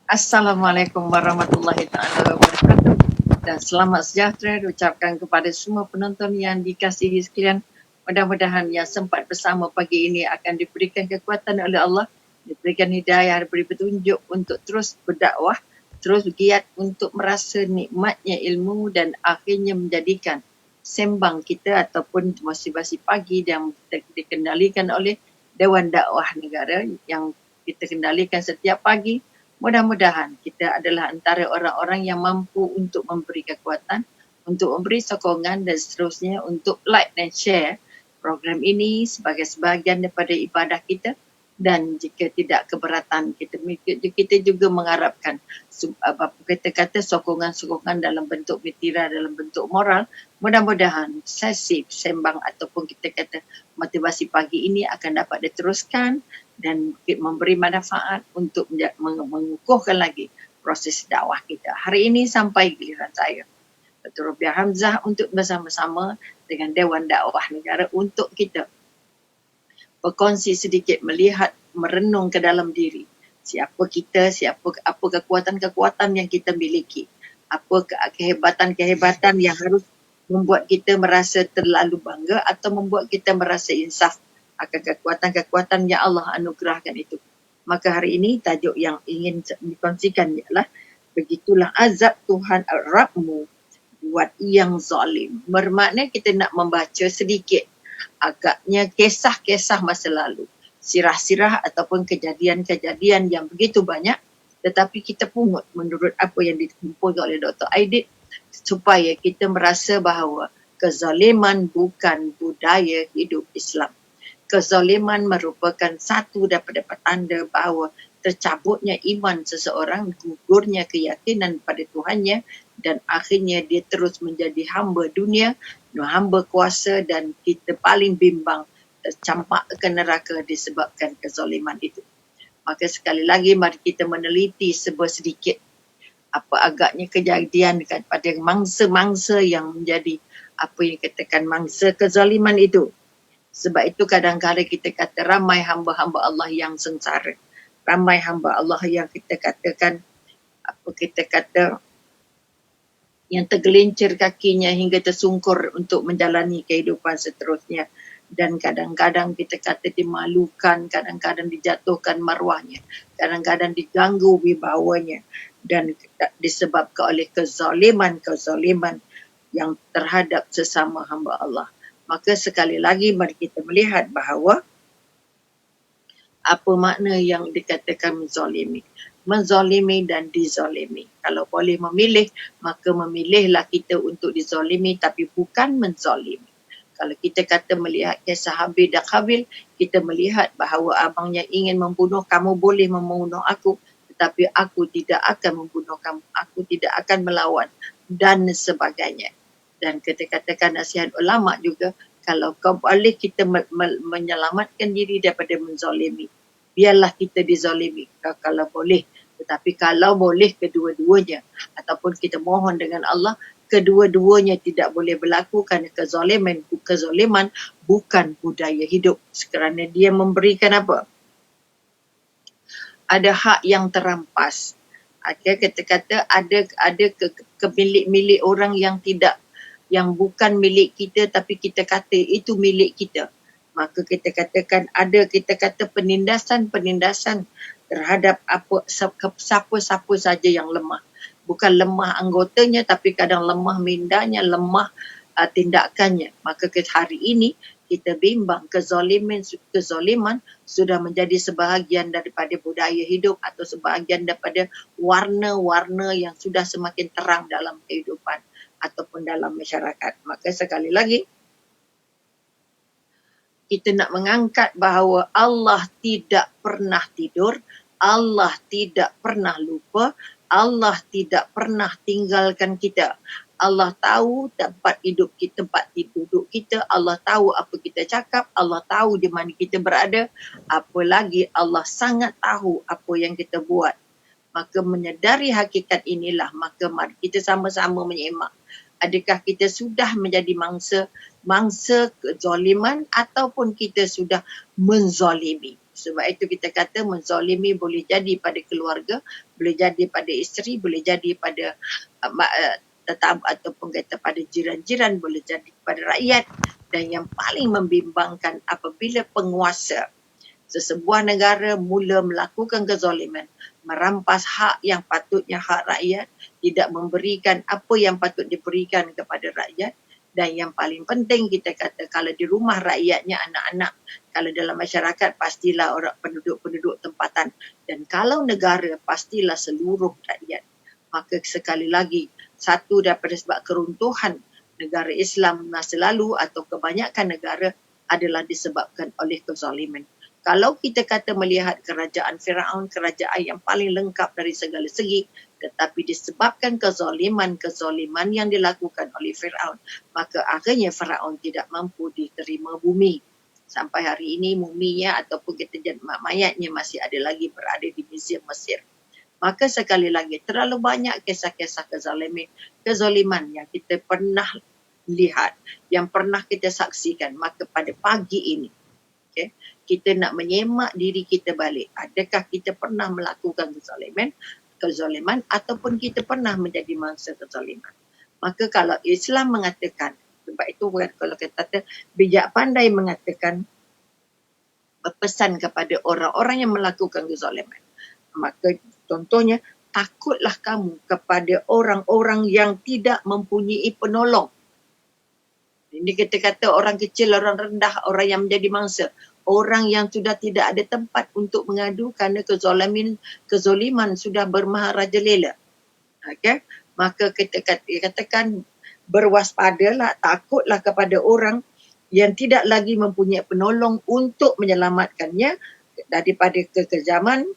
Assalamualaikum warahmatullahi taala wabarakatuh dan selamat sejahtera diucapkan kepada semua penonton yang dikasihi sekalian. Mudah-mudahan yang sempat bersama pagi ini akan diberikan kekuatan oleh Allah, diberikan hidayah, diberi petunjuk untuk terus berdakwah, terus giat untuk merasa nikmatnya ilmu dan akhirnya menjadikan sembang kita ataupun motivasi pagi yang kita dikendalikan oleh Dewan Dakwah Negara yang kita kendalikan setiap pagi. Mudah-mudahan kita adalah antara orang-orang yang mampu untuk memberi kekuatan, untuk memberi sokongan dan seterusnya untuk like dan share program ini sebagai sebahagian daripada ibadah kita. Dan jika tidak keberatan, kita juga mengharapkan apa kita kata sokongan-sokongan dalam bentuk material, dalam bentuk moral. Mudah-mudahan sesi sembang ataupun kita kata motivasi pagi ini akan dapat diteruskan dan memberi manfaat untuk mengukuhkan lagi proses dakwah kita. Hari ini sampai giliran saya, Dr. Rubiah Hamzah, untuk bersama-sama dengan Dewan Dakwah Negara untuk kita berkongsi sedikit, melihat, merenung ke dalam diri. Siapa kita, apa kekuatan-kekuatan yang kita miliki, apa kehebatan-kehebatan yang harus membuat kita merasa terlalu bangga atau membuat kita merasa insaf akan kekuatan-kekuatan yang Allah anugerahkan itu. Maka hari ini tajuk yang ingin dikongsikan ialah begitulah azab Tuhan Rabbmu buat yang zalim. Bermakna kita nak membaca sedikit agaknya kisah-kisah masa lalu, sirah-sirah ataupun kejadian-kejadian yang begitu banyak, tetapi kita pungut menurut apa yang dikumpulkan oleh Dr. Aidit supaya kita merasa bahawa kezaliman bukan budaya hidup Islam. Kezaliman merupakan satu daripada petanda bahawa tercabutnya iman seseorang, gugurnya keyakinan pada Tuhannya, dan akhirnya dia terus menjadi hamba dunia, hamba kuasa, dan kita paling bimbang tercampak ke neraka disebabkan kezaliman itu. Maka sekali lagi mari kita meneliti sedikit apa agaknya kejadian pada mangsa-mangsa yang menjadi apa yang dikatakan mangsa kezaliman itu. Sebab itu kadang-kadang kita kata ramai hamba-hamba Allah yang sengsara. Ramai hamba Allah yang kita katakan yang tergelincir kakinya hingga tersungkur untuk menjalani kehidupan seterusnya. Dan kadang-kadang kita kata dimalukan, kadang-kadang dijatuhkan maruahnya, kadang-kadang diganggu wibawanya, dan disebabkan oleh kezaliman yang terhadap sesama hamba Allah. Maka sekali lagi mari kita melihat bahawa apa makna yang dikatakan menzalimi dan dizalimi. Kalau boleh memilih, maka memilihlah kita untuk dizalimi tapi bukan menzalimi. Kalau kita kata melihat kisah Habil dan Qabil, kita melihat bahawa abangnya ingin membunuh, kamu boleh membunuh aku, tetapi aku tidak akan membunuh kamu, aku tidak akan melawan, dan sebagainya. Dan kita katakan nasihat ulama juga, kalau kau boleh kita menyelamatkan diri daripada menzalimi, biarlah kita dizalimi kalau boleh. Tetapi kalau boleh kedua-duanya, ataupun kita mohon dengan Allah, kedua-duanya tidak boleh berlaku kerana kezaliman bukan budaya hidup. Kerana dia memberikan apa? Ada hak yang terampas. Kita kata ada milik orang yang bukan milik kita, tapi kita kata itu milik kita. Maka kita katakan kita kata penindasan terhadap siapa saja yang lemah. Bukan lemah anggotanya, tapi kadang lemah mindanya, lemah tindakannya. Maka hari ini kita bimbang kezaliman sudah menjadi sebahagian daripada budaya hidup atau sebahagian daripada warna-warna yang sudah semakin terang dalam kehidupan ataupun dalam masyarakat. Maka sekali lagi kita nak mengangkat bahawa Allah tidak pernah tidur, Allah tidak pernah lupa, Allah tidak pernah tinggalkan kita. Allah tahu tempat duduk kita, Allah tahu apa kita cakap, Allah tahu di mana kita berada, apalagi Allah sangat tahu apa yang kita buat. Maka menyedari hakikat inilah, maka mari kita sama-sama menyemak. Adakah kita sudah menjadi mangsa kezaliman ataupun kita sudah menzalimi? Sebab itu kita kata menzalimi boleh jadi pada keluarga, boleh jadi pada isteri, boleh jadi pada tetamu ataupun kata pada jiran-jiran, boleh jadi pada rakyat. Dan yang paling membimbangkan apabila penguasa sesebuah negara mula melakukan kezaliman, merampas hak yang patutnya hak rakyat, tidak memberikan apa yang patut diberikan kepada rakyat. Dan yang paling penting kita kata kalau di rumah rakyatnya anak-anak, kalau dalam masyarakat pastilah orang penduduk-penduduk tempatan, dan kalau negara pastilah seluruh rakyat. Maka sekali lagi, satu daripada sebab keruntuhan negara Islam masa lalu atau kebanyakan negara adalah disebabkan oleh kezaliman. Kalau kita kata melihat kerajaan Firaun, kerajaan yang paling lengkap dari segala segi, tetapi disebabkan kezaliman yang dilakukan oleh Firaun, maka akhirnya Firaun tidak mampu diterima bumi. Sampai hari ini muminya ataupun kita mayatnya masih ada lagi berada di Museum Mesir. Maka sekali lagi terlalu banyak kisah-kisah kezaliman yang kita pernah lihat, yang pernah kita saksikan. Maka pada pagi ini, okay, kita nak menyemak diri kita balik. Adakah kita pernah melakukan kezaliman ataupun kita pernah menjadi mangsa kezaliman? Maka kalau Islam mengatakan, sebab itu kalau kita kata bijak pandai mengatakan, berpesan kepada orang-orang yang melakukan kezaliman. Maka contohnya, takutlah kamu kepada orang-orang yang tidak mempunyai penolong. Ini kita kata orang kecil, orang rendah, orang yang menjadi mangsa. Orang yang sudah tidak ada tempat untuk mengadu kerana kezaliman sudah bermaharajalela. Okay? Maka kita katakan berwaspadalah, takutlah kepada orang yang tidak lagi mempunyai penolong untuk menyelamatkannya daripada kekejaman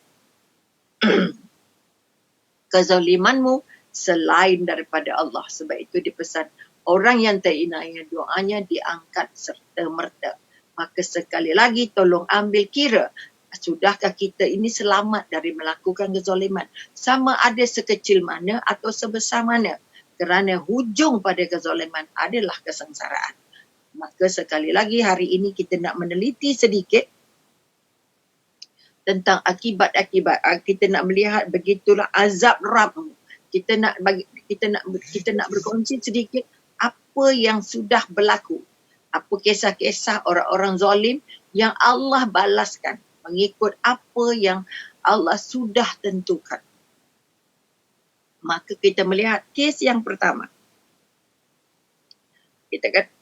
kezalimanmu selain daripada Allah. Sebab itu dipesan, orang yang terinaya doanya diangkat serta merta. Maka sekali lagi tolong ambil kira, sudahkah kita ini selamat dari melakukan kezaliman? Sama ada sekecil mana atau sebesar mana. Kerana hujung pada kezaliman adalah kesengsaraan. Maka sekali lagi hari ini kita nak meneliti sedikit tentang akibat-akibat. Kita nak melihat begitulah azab Rabb. Kita nak berkongsi sedikit apa yang sudah berlaku. Apa kisah-kisah orang-orang zalim yang Allah balaskan mengikut apa yang Allah sudah tentukan. Maka kita melihat kes yang pertama. Kita kata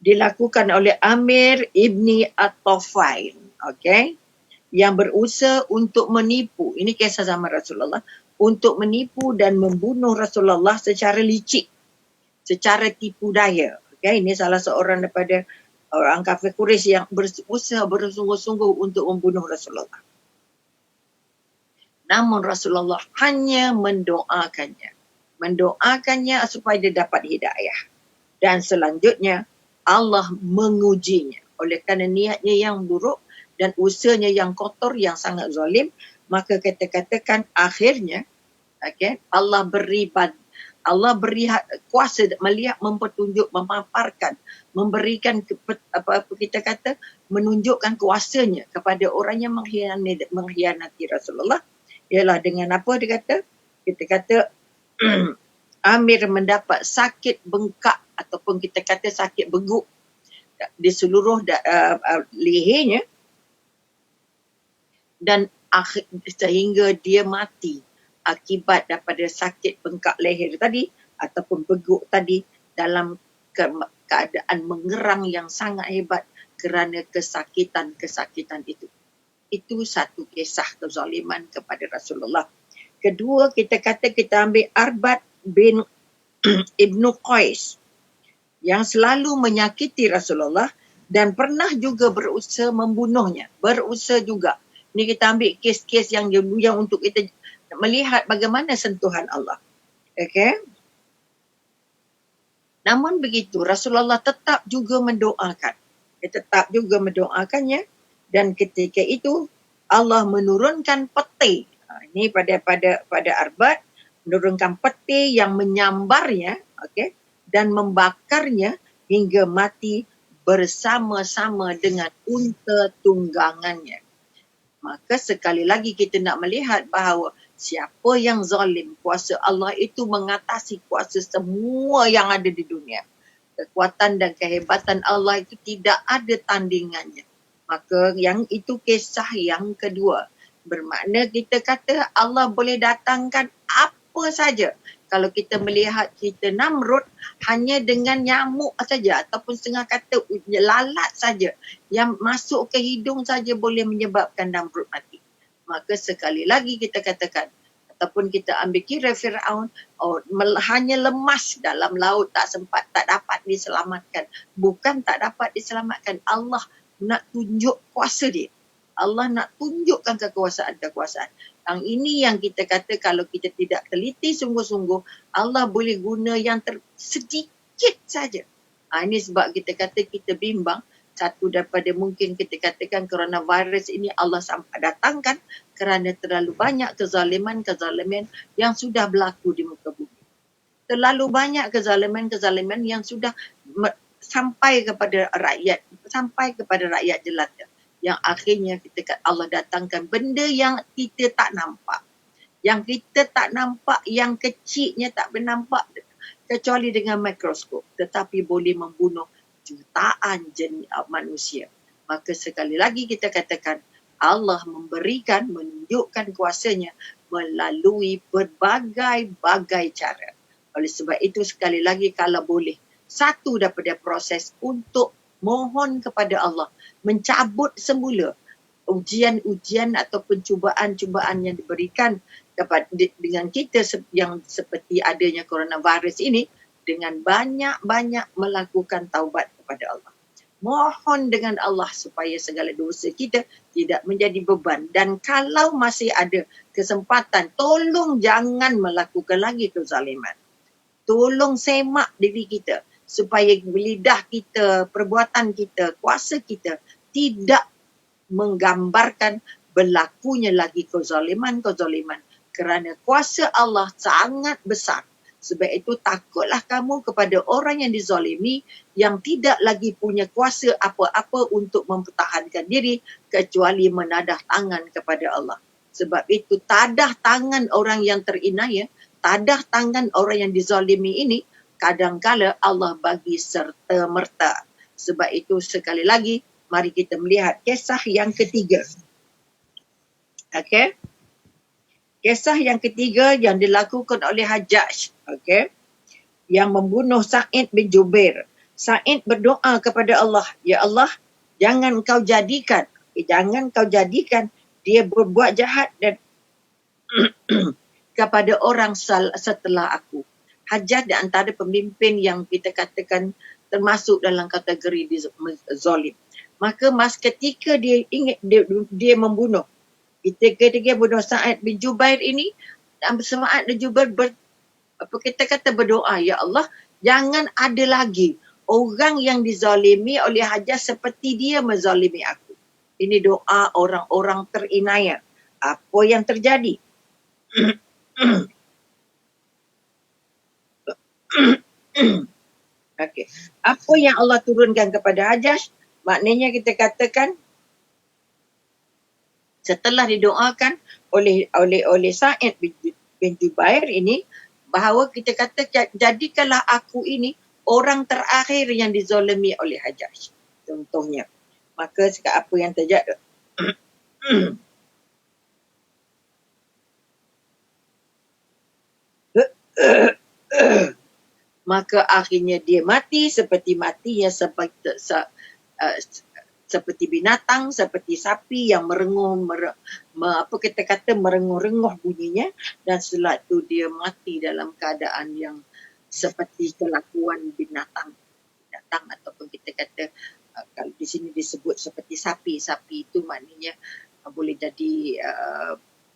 dilakukan oleh Amir ibni At-Tafail, okay? Yang berusaha untuk menipu, ini kisah zaman Rasulullah, untuk menipu dan membunuh Rasulullah secara licik, secara tipu daya. Okay? Ini salah seorang daripada orang kafir Quraisy yang berusaha bersungguh-sungguh untuk membunuh Rasulullah. Namun Rasulullah hanya mendoakannya supaya dia dapat hidayah. Dan selanjutnya Allah mengujinya oleh kerana niatnya yang buruk dan usahanya yang kotor, yang sangat zalim. Maka kita katakan akhirnya, okay, Allah beri kuasa melihat, mempertunjuk, memaparkan, memberikan kita kata menunjukkan kuasanya kepada orang yang mengkhianati Rasulullah. Ialah dengan apa dia kata? Kita kata Amir mendapat sakit bengkak ataupun kita kata sakit beguk di seluruh lehernya, dan sehingga dia mati akibat daripada sakit bengkak leher tadi ataupun beguk tadi dalam keadaan mengerang yang sangat hebat kerana kesakitan itu. Itu satu kisah kezaliman kepada Rasulullah. Kedua, kita kata kita ambil Arbad bin Ibnu Qais yang selalu menyakiti Rasulullah dan pernah juga berusaha membunuhnya. Berusaha juga. Ini kita ambil kes-kes yang untuk kita melihat bagaimana sentuhan Allah. Okay? Namun begitu, Rasulullah tetap juga mendoakan. Dia tetap juga mendoakannya, dan ketika itu Allah menurunkan peti. Ini pada Arbad, menurunkan peti yang menyambarnya, okay, dan membakarnya hingga mati bersama-sama dengan unta tunggangannya. Maka sekali lagi kita nak melihat bahawa siapa yang zalim, kuasa Allah itu mengatasi kuasa semua yang ada di dunia. Kekuatan dan kehebatan Allah itu tidak ada tandingannya. Maka yang itu kisah yang kedua. Bermakna kita kata Allah boleh datangkan apa saja. Kalau kita melihat kita Namrud hanya dengan nyamuk saja ataupun setengah kata lalat saja yang masuk ke hidung saja boleh menyebabkan Namrud mati. Maka sekali lagi kita katakan ataupun kita ambil kira Firaun hanya lemas dalam laut, tak sempat, tak dapat diselamatkan. Bukan tak dapat diselamatkan, Allah nak tunjuk kuasa dia. Allah nak tunjukkan kekuasaan. Yang ini yang kita kata kalau kita tidak teliti sungguh-sungguh, Allah boleh guna yang sedikit saja. Ini sebab kita kata kita bimbang. Satu daripada mungkin kita katakan coronavirus ini Allah datangkan kerana terlalu banyak kezaliman yang sudah berlaku di muka bumi. Terlalu banyak kezaliman yang sudah sampai kepada rakyat jelata. Yang akhirnya Allah datangkan benda yang kita tak nampak. Yang kita tak nampak, yang kecilnya tak bernampak kecuali dengan mikroskop. Tetapi boleh membunuh jutaan manusia. Maka sekali lagi kita katakan Allah menunjukkan kuasanya melalui berbagai-bagai cara. Oleh sebab itu sekali lagi kalau boleh, satu daripada proses untuk mohon kepada Allah mencabut semula ujian-ujian ataupun cubaan-cubaan yang diberikan dengan kita yang seperti adanya coronavirus ini, dengan banyak-banyak melakukan taubat kepada Allah. Mohon dengan Allah supaya segala dosa kita tidak menjadi beban. Dan kalau masih ada kesempatan, tolong jangan melakukan lagi kezaliman. Tolong semak diri kita supaya lidah kita, perbuatan kita, kuasa kita tidak menggambarkan berlakunya lagi kezaliman. Kerana kuasa Allah sangat besar. Sebab itu takutlah kamu kepada orang yang dizalimi yang tidak lagi punya kuasa apa-apa untuk mempertahankan diri kecuali menadah tangan kepada Allah. Sebab itu tadah tangan orang yang terinaya, tadah tangan orang yang dizalimi ini kadangkala Allah bagi serta-merta. Sebab itu sekali lagi mari kita melihat kisah yang ketiga. Okey. Kisah yang ketiga yang dilakukan oleh Hajjaj, okey, yang membunuh Sa'id bin Jubair. Sa'id berdoa kepada Allah, ya Allah, jangan kau jadikan dia berbuat jahat dan kepada orang setelah aku. Hajjaj di antara pemimpin yang kita katakan termasuk dalam kategori zalim. Maka ketika dia dia membunuh, ketika bunuh Sa'id bin Jubair ini, Sa'id bin Jubair berdoa, ya Allah, jangan ada lagi orang yang dizalimi oleh Hajjaj seperti dia menzalimi aku. Ini doa orang-orang terinaya. Apa yang terjadi? Okay. Apa yang Allah turunkan kepada Hajjaj? Maknanya kita katakan setelah didoakan oleh Sa'id bin Jubair ini, bahawa kita kata jadikanlah aku ini orang terakhir yang dizalimi oleh Hajjaj. Contohnya. Maka apa yang terjadi? Maka akhirnya dia mati seperti matinya seperti binatang, seperti sapi yang merenguh, merenguh bunyinya, dan setelah itu dia mati dalam keadaan yang seperti kelakuan binatang ataupun kita kata kalau di sini disebut seperti sapi itu maknanya boleh jadi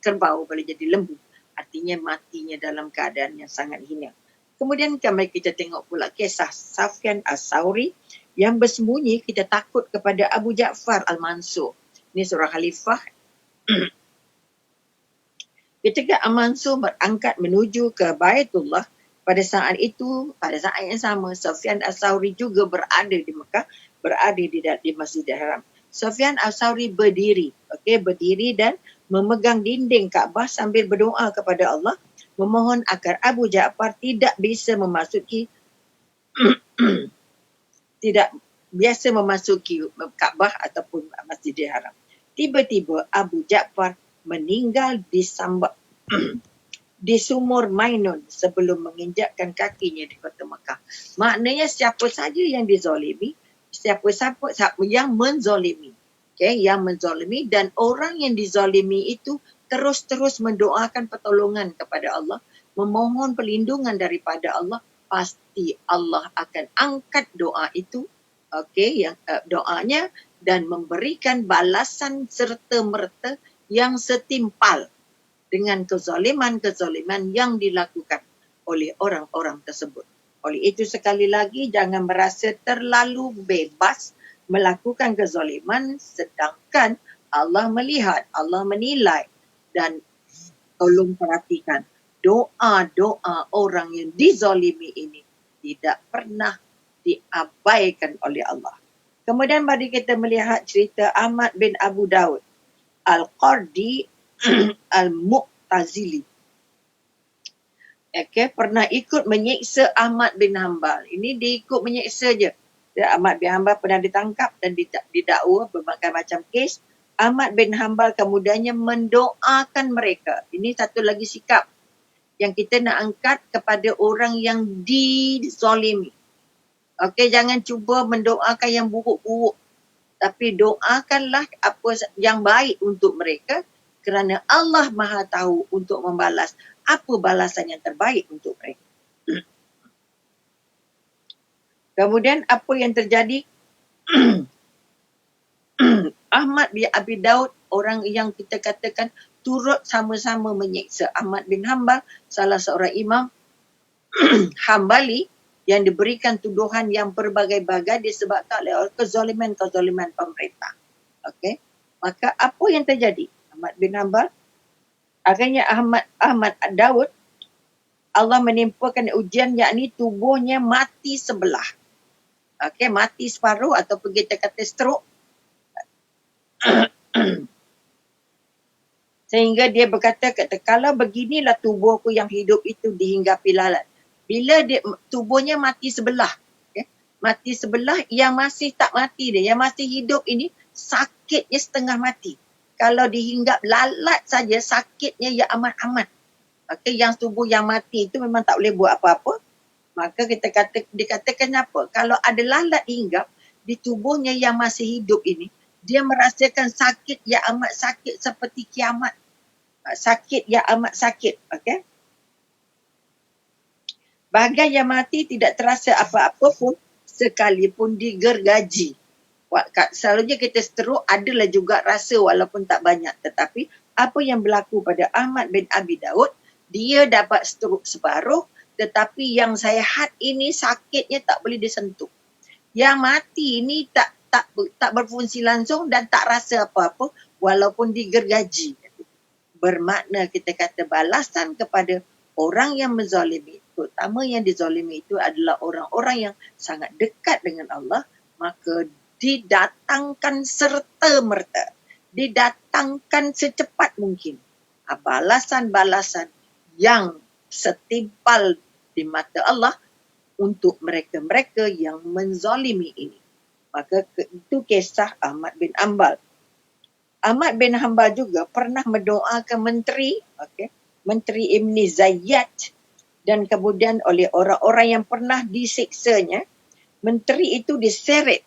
kerbau, boleh jadi lembu, artinya matinya dalam keadaan yang sangat hina. Kemudian kami kita tengok pula kisah Sufyan As-Sauri yang bersembunyi, kita takut kepada Abu Ja'far Al-Mansur. Ini seorang khalifah. Ketika Al-Mansur berangkat menuju ke Baitullah, pada saat yang sama Sufyan As-Sauri juga berada di Mekah berada di Masjidil Haram. Sufyan Al-Thawri berdiri, berdiri dan memegang dinding Kaabah sambil berdoa kepada Allah, memohon agar Abu Ja'far tidak bisa memasuki tidak biasa memasuki Kaabah ataupun Masjidil Haram. Tiba-tiba Abu Ja'far meninggal di sumur Mainun sebelum menginjakkan kakinya di kota Mekah. Maknanya siapa saja yang dizalimi, siapa yang menzalimi, yang menzalimi, dan orang yang dizalimi itu terus-terus mendoakan pertolongan kepada Allah, memohon perlindungan daripada Allah, pasti Allah akan angkat doa itu, doanya, dan memberikan balasan serta-merta yang setimpal dengan kezaliman-kezaliman yang dilakukan oleh orang-orang tersebut. Oleh itu sekali lagi, jangan merasa terlalu bebas melakukan kezaliman sedangkan Allah melihat, Allah menilai, dan tolong perhatikan, doa-doa orang yang dizalimi ini tidak pernah diabaikan oleh Allah. Kemudian mari kita melihat cerita Ahmad bin Abu Daud Al-Qardi Al-Mu'tazili. Pernah ikut menyiksa Ahmad bin Hanbal. Ini dia ikut menyiksa je. Ahmad bin Hanbal pernah ditangkap dan didakwa berbagai macam kes. Ahmad bin Hanbal kemudiannya mendoakan mereka. Ini satu lagi sikap yang kita nak angkat kepada orang yang dizalimi. Jangan cuba mendoakan yang buruk-buruk. Tapi doakanlah apa yang baik untuk mereka, kerana Allah Maha tahu untuk membalas apa balasan yang terbaik untuk mereka. Kemudian apa yang terjadi? Ahmad bin Abi Daud, orang yang kita katakan turut sama-sama menyiksa Ahmad bin Hanbal, salah seorang imam Hambali yang diberikan tuduhan yang berbagai-bagai disebabkan oleh kezaliman-kezaliman pemerintah. Maka apa yang terjadi? Ahmad bin Hanbal, akhirnya Ahmad Daud, Allah menimpakan ujian, yakni tubuhnya mati sebelah. Mati separuh ataupun kita kata stroke. Sehingga dia berkata, kalau beginilah tubuhku yang hidup itu dihinggapi lalat. Bila tubuhnya mati sebelah, mati sebelah, yang masih tak mati dia, yang masih hidup ini sakitnya setengah mati. Kalau dihinggap lalat saja sakitnya ya amat-amat. Yang tubuh yang mati itu memang tak boleh buat apa-apa. Maka dikatakan apa? Kalau ada lalat hinggap di tubuhnya yang masih hidup ini, dia merasakan sakit yang amat sakit seperti kiamat. Sakit yang amat sakit. Bahagian yang mati tidak terasa apa-apa pun sekalipun digergaji. Selalunya kita stroke adalah juga rasa walaupun tak banyak. Tetapi apa yang berlaku pada Ahmad bin Abi Daud, dia dapat stroke separuh, tetapi yang sihat ini sakitnya tak boleh disentuh. Yang mati ini tak berfungsi langsung dan tak rasa apa-apa walaupun digergaji. Bermakna kita kata balasan kepada orang yang menzalimi, terutama yang dizalimi itu adalah orang-orang yang sangat dekat dengan Allah, maka didatangkan serta-merta, didatangkan secepat mungkin balasan-balasan yang setimpal di mata Allah untuk mereka-mereka yang menzalimi ini. Maka itu kisah Ahmad bin Hanbal. Ahmad bin Hanbal juga pernah mendoakan menteri, Menteri Ibn Zayyad, dan kemudian oleh orang-orang yang pernah disiksanya, menteri itu diseret.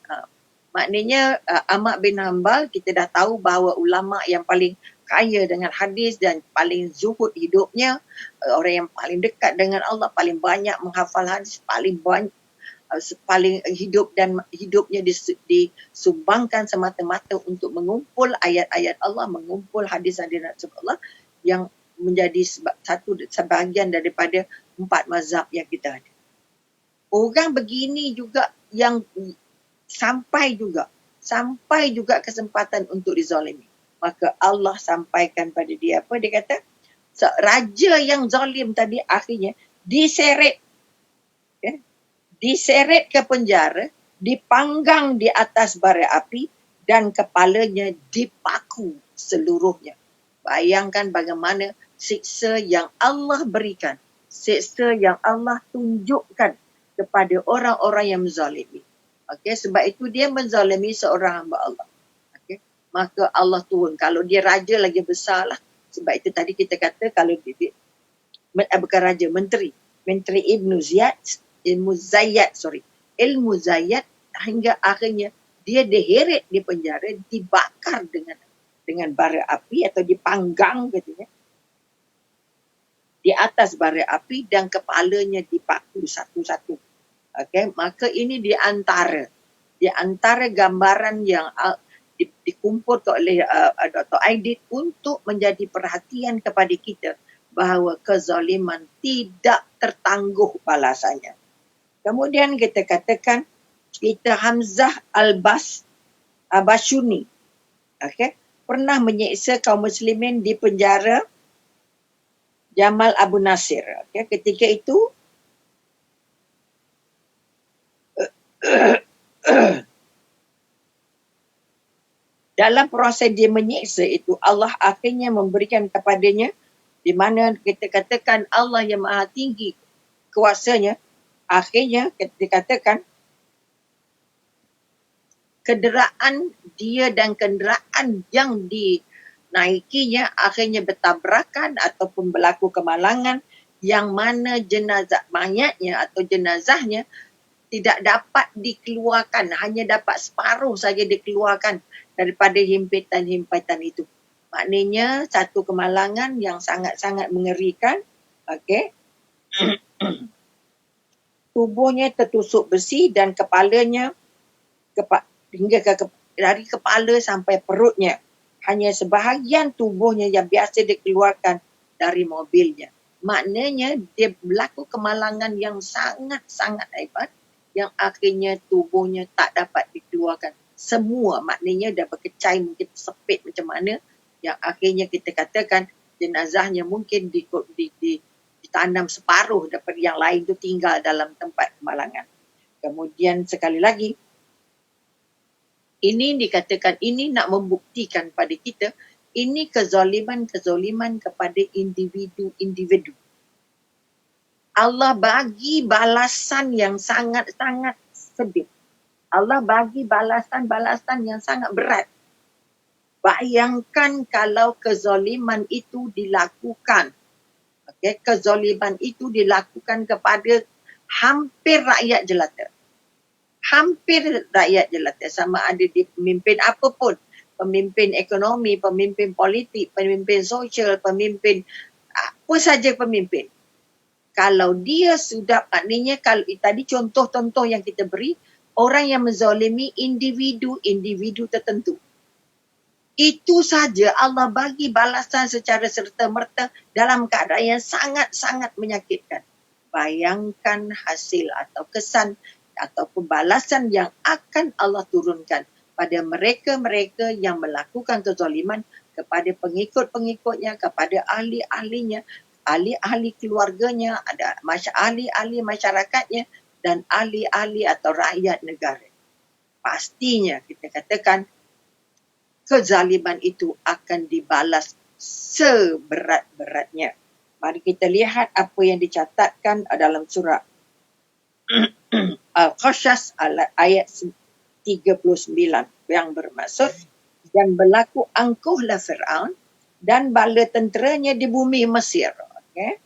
Maknanya Ahmad bin Hanbal, kita dah tahu bahawa ulama yang paling kaya dengan hadis dan paling zuhud hidupnya, orang yang paling dekat dengan Allah, paling banyak menghafal hadis, paling hidup dan hidupnya disumbangkan semata-mata untuk mengumpul ayat-ayat Allah, mengumpul hadis-hadis Rasulullah yang menjadi sebahagian daripada 4 mazhab yang kita ada. Orang begini juga yang sampai juga kesempatan untuk dizalimi. Maka Allah sampaikan pada dia apa? Dia kata, raja yang zalim tadi akhirnya diseret ke penjara dipanggang di atas bara api dan kepalanya dipaku seluruhnya. Bayangkan bagaimana siksa yang Allah berikan, siksa yang Allah tunjukkan kepada orang-orang yang menzalimi. Okey, sebab itu dia menzalimi seorang hamba Allah. Okey, maka Allah turun. Kalau dia raja lagi besar lah. Sebab itu tadi kita kata kalau dia bukan raja, menteri Ibnu ilmu Zayyad hingga akhirnya dia diheret di penjara, dibakar dengan bara api atau dipanggang katanya di atas bara api dan kepalanya dipaku satu-satu. Okey, maka ini di antara gambaran yang dikumpulkan oleh Dr. Aidit untuk menjadi perhatian kepada kita bahawa kezaliman tidak tertangguh balasannya. Kemudian kita katakan kita Hamzah Al-Bashuni, okay, pernah menyeksa kaum muslimin di penjara Jamal Abu Nasir. Okay, ketika itu dalam proses dia menyeksa itu, Allah akhirnya memberikan kepadanya, di mana kita katakan Allah yang maha tinggi kuasanya, akhirnya kita dikatakan kenderaan dia dan kenderaan yang dinaikinya akhirnya bertabrakan ataupun berlaku kemalangan, yang mana jenazah mayatnya atau jenazahnya tidak dapat dikeluarkan, hanya dapat separuh saja dikeluarkan daripada himpitan-himpitan itu. Maknanya satu kemalangan yang sangat-sangat mengerikan. Okey. Tubuhnya tertusuk besi dan kepalanya hingga dari kepala sampai perutnya. Hanya sebahagian tubuhnya yang biasa dikeluarkan dari mobilnya. Maknanya dia berlaku kemalangan yang sangat-sangat hebat yang akhirnya tubuhnya tak dapat dikeluarkan. Semua maknanya dah berkecai, mungkin sepit macam mana, yang akhirnya kita katakan jenazahnya mungkin ditanam separuh daripada yang lain tu tinggal dalam tempat kemalangan. Kemudian sekali lagi, ini dikatakan, ini nak membuktikan pada kita, ini kezaliman kepada individu-individu. Allah bagi balasan yang sangat-sangat sedih. Allah bagi balasan-balasan yang sangat berat. Bayangkan kalau kezaliman itu dilakukan. Okay, kezaliman itu dilakukan kepada hampir rakyat jelata. Hampir rakyat jelata, sama ada di pemimpin apapun, pemimpin ekonomi, pemimpin politik, pemimpin sosial, pemimpin apa saja pemimpin. Kalau dia sudah, maknanya kalau tadi contoh-contoh yang kita beri, orang yang menzalimi individu tertentu. Itu saja Allah bagi balasan secara serta-merta dalam keadaan yang sangat-sangat menyakitkan. Bayangkan hasil atau kesan ataupun balasan yang akan Allah turunkan pada mereka-mereka yang melakukan kezaliman kepada pengikut-pengikutnya, kepada ahli-ahlinya, ahli-ahli keluarganya, ada ahli-ahli masyarakatnya dan ahli-ahli atau rakyat negara. Pastinya kita katakan kezaliman itu akan dibalas seberat-beratnya. Mari kita lihat apa yang dicatatkan dalam surah Al-Qasas ayat 39 yang bermaksud, dan berlaku angkuhlah Fir'aun dan bala tenteranya di bumi Mesir. Okay?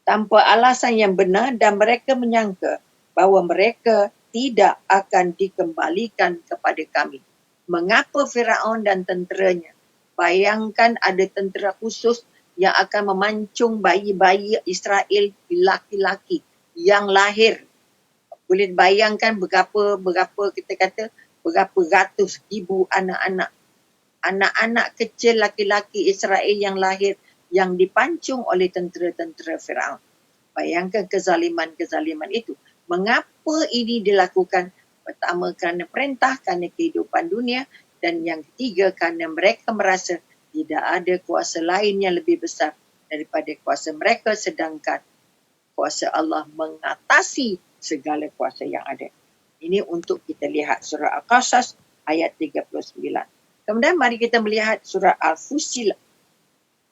Tanpa alasan yang benar, dan mereka menyangka bahawa mereka tidak akan dikembalikan kepada kami. Mengapa Firaun dan tenteranya? Bayangkan ada tentera khusus yang akan memancung bayi-bayi Israel, laki-laki yang lahir. Boleh bayangkan berapa kita kata berapa ratus ribu anak-anak. Anak-anak kecil laki-laki Israel yang lahir yang dipancung oleh tentera-tentera Firaun. Bayangkan kezaliman-kezaliman itu. Mengapa ini dilakukan? Pertama, kerana perintah, kerana kehidupan dunia, dan yang ketiga, kerana mereka merasa tidak ada kuasa lain yang lebih besar daripada kuasa mereka, sedangkan kuasa Allah mengatasi segala kuasa yang ada. Ini untuk kita lihat surah Al-Qasas ayat 39. Kemudian mari kita melihat surah Al-Fussilat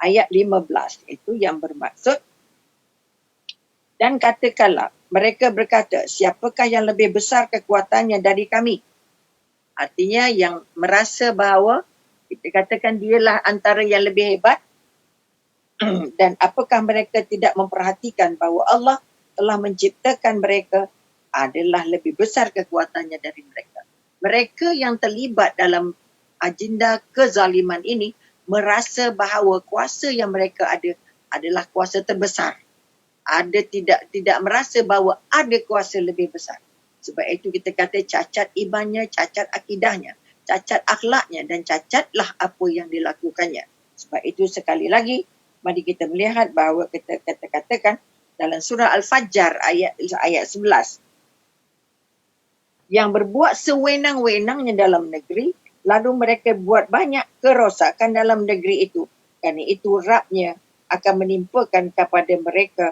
ayat 15. Itu yang bermaksud, dan katakanlah, mereka berkata, siapakah yang lebih besar kekuatannya dari kami? Artinya yang merasa bahawa kita katakan dialah antara yang lebih hebat. Dan apakah mereka tidak memperhatikan bahawa Allah telah menciptakan mereka adalah lebih besar kekuatannya dari mereka. Mereka yang terlibat dalam agenda kezaliman ini merasa bahawa kuasa yang mereka ada adalah kuasa terbesar. Ada tidak merasa bahawa ada kuasa lebih besar. Sebab itu kita kata cacat imannya, cacat akidahnya, cacat akhlaknya, dan cacatlah apa yang dilakukannya. Sebab itu sekali lagi mari kita melihat bahawa kita katakan dalam surah Al-Fajr ayat 11, yang berbuat sewenang-wenangnya dalam negeri, lalu mereka buat banyak kerosakan dalam negeri itu. Kerana itu Rabnya akan menimpakan kepada mereka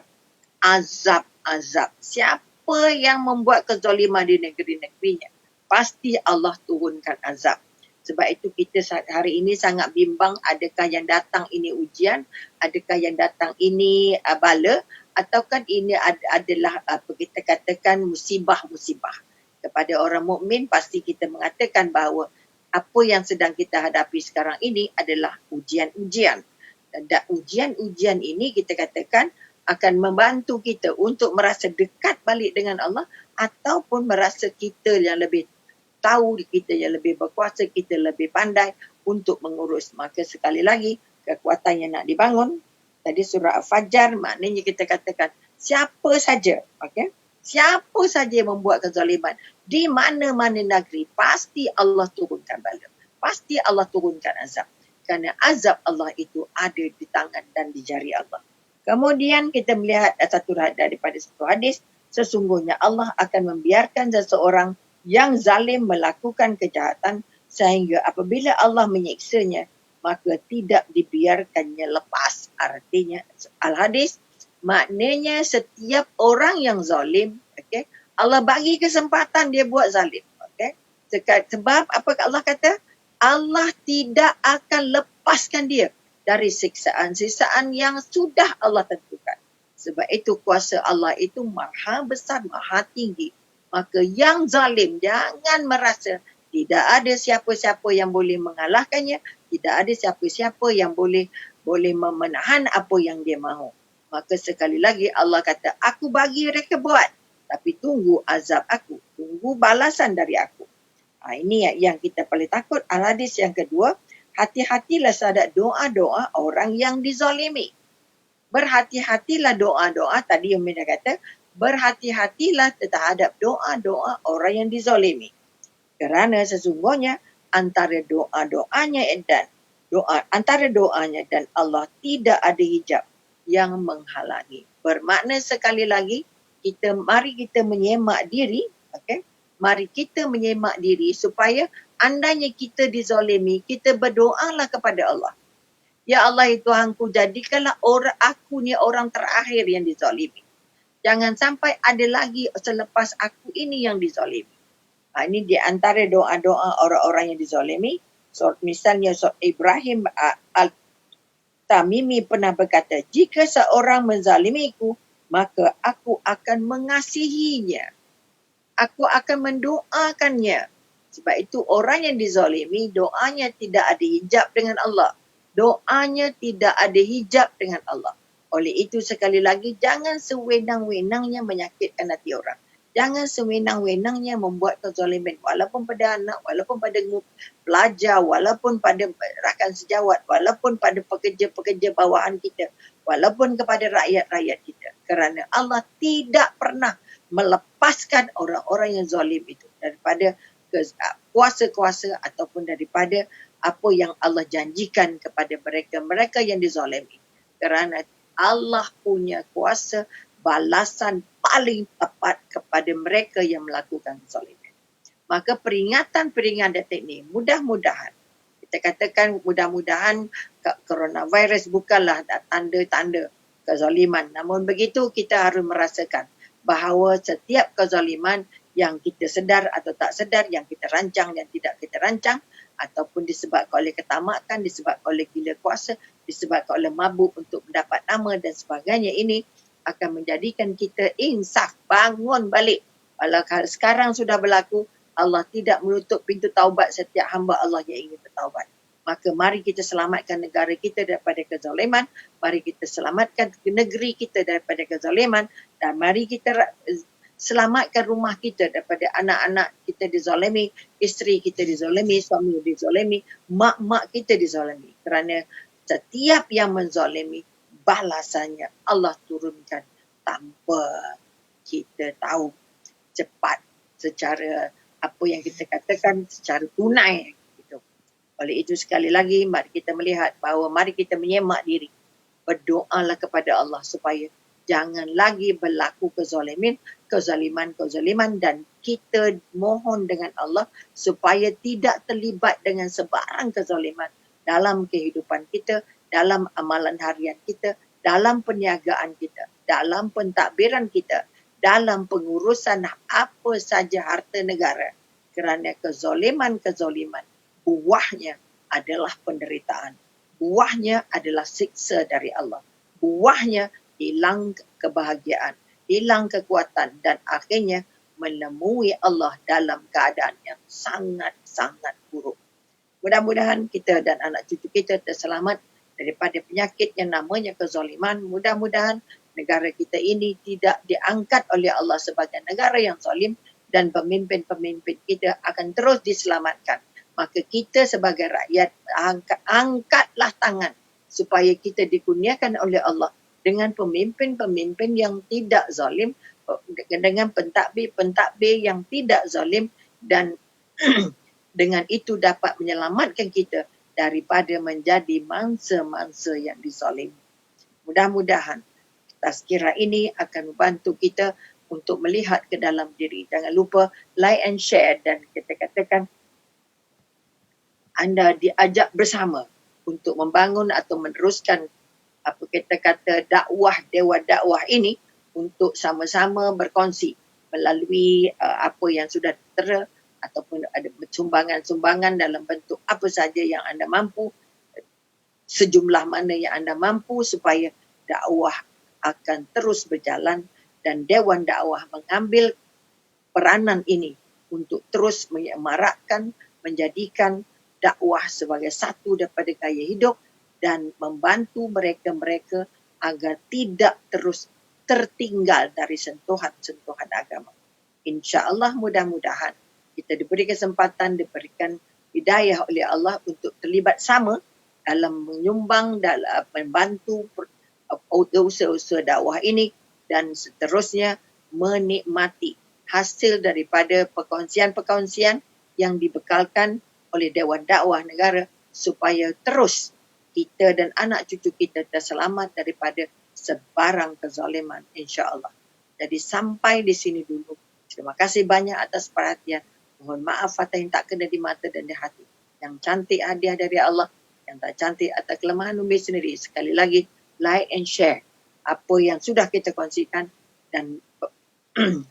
azab-azab. Siapa yang membuat kezaliman di negeri-negerinya, pasti Allah turunkan azab. Sebab itu kita hari ini sangat bimbang, adakah yang datang ini ujian, adakah yang datang ini bala, ataukah ini adalah apa kita katakan musibah-musibah. Kepada orang mukmin pasti kita mengatakan bahawa apa yang sedang kita hadapi sekarang ini adalah ujian-ujian. Dan ujian-ujian ini kita katakan akan membantu kita untuk merasa dekat balik dengan Allah, ataupun merasa kita yang lebih tahu, kita yang lebih berkuasa, kita lebih pandai untuk mengurus. Maka sekali lagi, kekuatan yang nak dibangun, tadi surah Al-Fajr, maknanya kita katakan siapa saja, okay? Siapa saja yang membuat kezaliman di mana-mana negeri, pasti Allah turunkan bala. Pasti Allah turunkan azab. Kerana azab Allah itu ada di tangan dan di jari Allah. Kemudian kita melihat satu daripada satu hadis, sesungguhnya Allah akan membiarkan seseorang yang zalim melakukan kejahatan sehingga apabila Allah menyiksanya, maka tidak dibiarkannya lepas. Artinya, Al-Hadis, maknanya setiap orang yang zalim, okay, Allah bagi kesempatan dia buat zalim. Okay? Sebab apa Allah kata? Allah tidak akan lepaskan dia dari siksaan-siksaan yang sudah Allah tentukan. Sebab itu kuasa Allah itu maha besar, maha tinggi. Maka yang zalim jangan merasa tidak ada siapa-siapa yang boleh mengalahkannya, tidak ada siapa-siapa yang boleh memenahan apa yang dia mahu. Maka sekali lagi Allah kata, aku bagi mereka buat, tapi tunggu azab aku, tunggu balasan dari aku. Ini yang kita paling takut. Al-Hadis yang kedua, hati-hatilah terhadap doa-doa orang yang dizalimi. Berhati-hatilah doa-doa, tadi Umi dah kata, berhati-hatilah terhadap doa-doa orang yang dizalimi. Kerana sesungguhnya antara doa-doanya dan Allah tidak ada hijab yang menghalangi. Bermakna sekali lagi, mari kita menyemak diri, okay? Mari kita menyemak diri supaya andainya kita dizalimi, kita berdoalah kepada Allah. Ya Allah, Tuhanku, jadikanlah aku ni orang terakhir yang dizalimi. Jangan sampai ada lagi selepas aku ini yang dizalimi. Ini di antara doa-doa orang-orang yang dizalimi. Misalnya Ibrahim Al-Tamimi pernah berkata, jika seorang menzalimiku, maka aku akan mengasihinya. Aku akan mendoakannya. Sebab itu orang yang dizalimi, doanya tidak ada hijab dengan Allah. Doanya tidak ada hijab dengan Allah. Oleh itu sekali lagi, jangan sewenang-wenangnya menyakitkan hati orang. Jangan sewenang-wenangnya membuat kezaliman. Walaupun pada anak, walaupun pada pelajar, walaupun pada rakan sejawat, walaupun pada pekerja-pekerja bawahan kita, walaupun kepada rakyat-rakyat kita. Kerana Allah tidak pernah melepaskan orang-orang yang zalim itu daripada kuasa-kuasa ataupun daripada apa yang Allah janjikan kepada mereka yang dizalimi. Kerana Allah punya kuasa balasan paling tepat kepada mereka yang melakukan kezaliman. Maka peringatan-peringatan ini mudah-mudahan, kita katakan mudah-mudahan coronavirus bukanlah tanda-tanda kezaliman. Namun begitu kita harus merasakan bahawa setiap kezaliman yang kita sedar atau tak sedar, yang kita rancang dan tidak kita rancang, ataupun disebabkan oleh ketamakan, disebabkan oleh gila kuasa, disebabkan oleh mabuk untuk mendapat nama dan sebagainya, ini akan menjadikan kita insaf, bangun balik. Kalau sekarang sudah berlaku, Allah tidak menutup pintu taubat setiap hamba Allah yang ingin bertaubat. Maka mari kita selamatkan negara kita daripada kezaliman, mari kita selamatkan negeri kita daripada kezaliman, dan mari kita selamatkan rumah kita daripada anak-anak kita dizalimi, isteri kita dizalimi, suami dizalimi, mak-mak kita dizalimi. Kerana setiap yang menzalimi, balasannya Allah turunkan tanpa kita tahu, cepat, secara apa yang kita katakan, secara tunai. Gitu. Oleh itu sekali lagi, mari kita melihat bahawa mari kita menyemak diri. Berdoalah kepada Allah supaya jangan lagi berlaku kezaliman, dan kita mohon dengan Allah supaya tidak terlibat dengan sebarang kezaliman dalam kehidupan kita, dalam amalan harian kita, dalam perniagaan kita, dalam pentadbiran kita, dalam pengurusan apa saja harta negara. Kerana kezaliman, buahnya adalah penderitaan. Buahnya adalah siksa dari Allah. Buahnya hilang kebahagiaan, hilang kekuatan, dan akhirnya menemui Allah dalam keadaan yang sangat-sangat buruk. Mudah-mudahan kita dan anak cucu kita terselamat daripada penyakit yang namanya kezaliman. Mudah-mudahan negara kita ini tidak diangkat oleh Allah sebagai negara yang zalim, dan pemimpin-pemimpin kita akan terus diselamatkan. Maka kita sebagai rakyat angkatlah tangan supaya kita dikurniakan oleh Allah dengan pemimpin-pemimpin yang tidak zalim, dengan pentadbir yang tidak zalim, dan dengan itu dapat menyelamatkan kita daripada menjadi mangsa-mangsa yang dizalimi. Mudah-mudahan tazkirah ini akan membantu kita untuk melihat ke dalam diri. Jangan lupa like and share, dan kita katakan anda diajak bersama untuk membangun atau meneruskan apa kita kata dakwah, dewan dakwah ini, untuk sama-sama berkongsi melalui apa yang sudah tertera, ataupun ada sumbangan-sumbangan dalam bentuk apa saja yang anda mampu, sejumlah mana yang anda mampu, supaya dakwah akan terus berjalan dan dewan dakwah mengambil peranan ini untuk terus menyemarakkan, menjadikan dakwah sebagai satu daripada gaya hidup dan membantu mereka-mereka agar tidak terus tertinggal dari sentuhan-sentuhan agama. InsyaAllah, mudah-mudahan kita diberi kesempatan, diberikan hidayah oleh Allah untuk terlibat sama dalam menyumbang, dalam membantu usaha-usaha dakwah ini, dan seterusnya menikmati hasil daripada perkongsian-perkongsian yang dibekalkan oleh Dewan Dakwah Negara, supaya terus kita dan anak cucu kita terselamat daripada sebarang kezaliman, insya-Allah. Jadi sampai di sini dulu. Terima kasih banyak atas perhatian. Mohon maaf atas yang tak kena di mata dan di hati. Yang cantik hadiah dari Allah, yang tak cantik atas kelemahan Umi sendiri. Sekali lagi, like and share apa yang sudah kita kongsikan, dan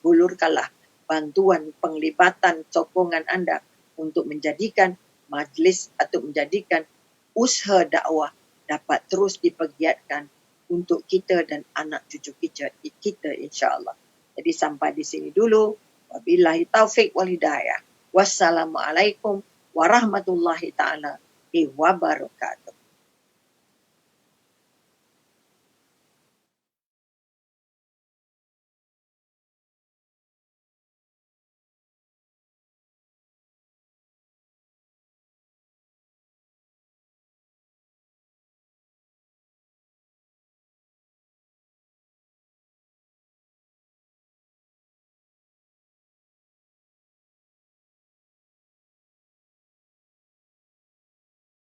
hulurkanlah bantuan, penglibatan, sokongan anda untuk menjadikan majlis atau menjadikan usaha dakwah dapat terus dipergiatkan untuk kita dan anak cucu kita insya-Allah. Jadi sampai di sini dulu. Wabillahi taufik wal hidayah. Wassalamualaikum warahmatullahi taala wabarakatuh.